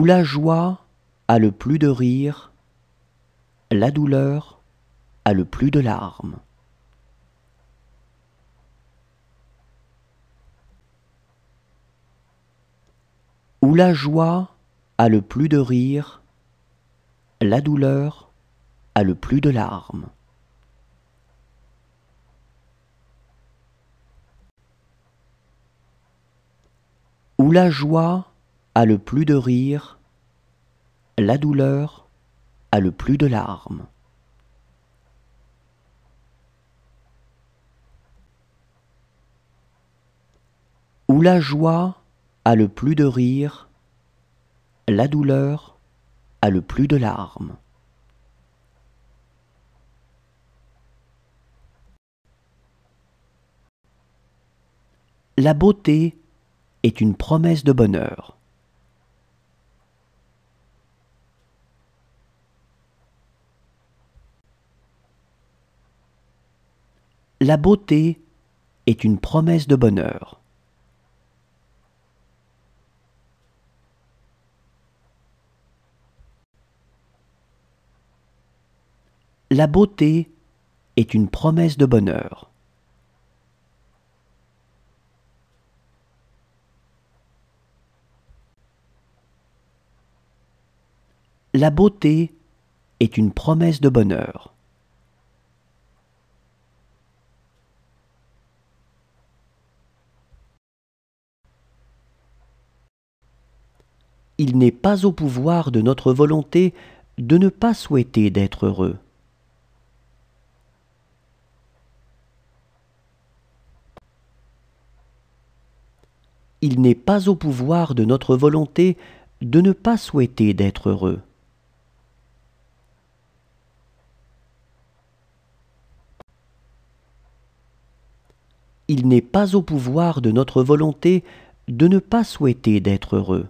Où la joie a le plus de rire, la douleur a le plus de larmes. Où la joie a le plus de rire, la douleur a le plus de larmes. Où la joie a le plus de rire, la douleur a le plus de larmes. Où la joie a le plus de rire, la douleur a le plus de larmes. La beauté est une promesse de bonheur. La beauté est une promesse de bonheur. La beauté est une promesse de bonheur. La beauté est une promesse de bonheur. Il n'est pas au pouvoir de notre volonté de ne pas souhaiter d'être heureux. Il n'est pas au pouvoir de notre volonté de ne pas souhaiter d'être heureux. Il n'est pas au pouvoir de notre volonté de ne pas souhaiter d'être heureux.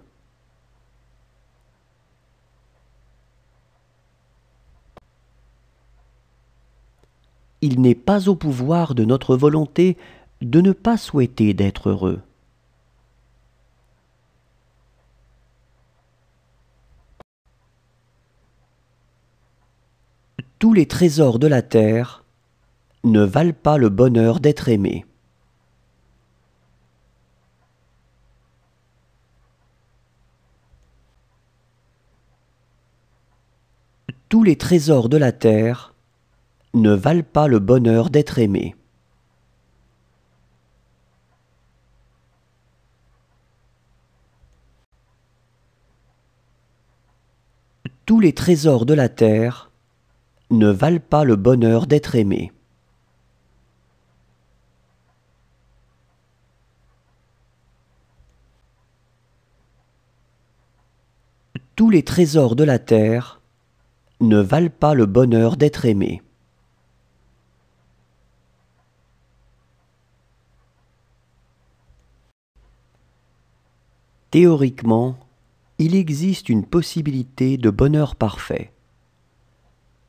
Il n'est pas au pouvoir de notre volonté de ne pas souhaiter d'être heureux. Tous les trésors de la terre ne valent pas le bonheur d'être aimé. Tous les trésors de la terre ne valent pas le bonheur d'être aimé. Tous les trésors de la terre ne valent pas le bonheur d'être aimé. Tous les trésors de la terre ne valent pas le bonheur d'être aimé. Théoriquement, il existe une possibilité de bonheur parfait.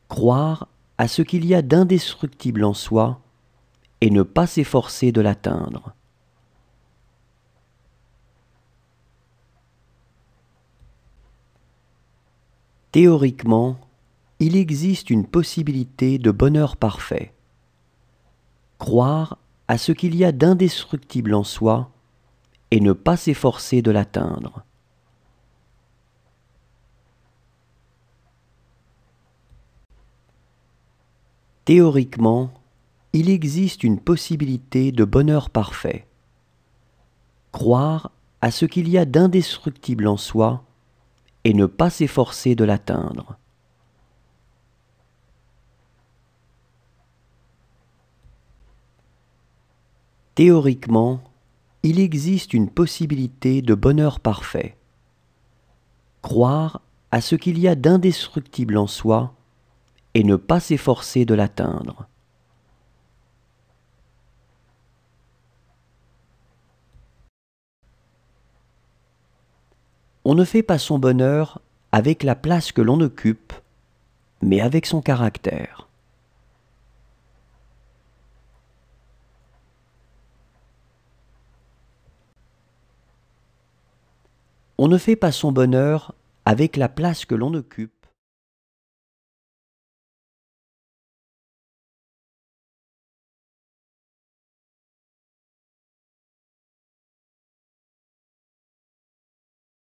Croire à ce qu'il y a d'indestructible en soi et ne pas s'efforcer de l'atteindre. Théoriquement, il existe une possibilité de bonheur parfait. Croire à ce qu'il y a d'indestructible en soi et ne pas s'efforcer de l'atteindre. Théoriquement, il existe une possibilité de bonheur parfait. Croire à ce qu'il y a d'indestructible en soi et ne pas s'efforcer de l'atteindre. Théoriquement, il existe une possibilité de bonheur parfait. Croire à ce qu'il y a d'indestructible en soi et ne pas s'efforcer de l'atteindre. On ne fait pas son bonheur avec la place que l'on occupe, mais avec son caractère. On ne fait pas son bonheur avec la place que l'on occupe,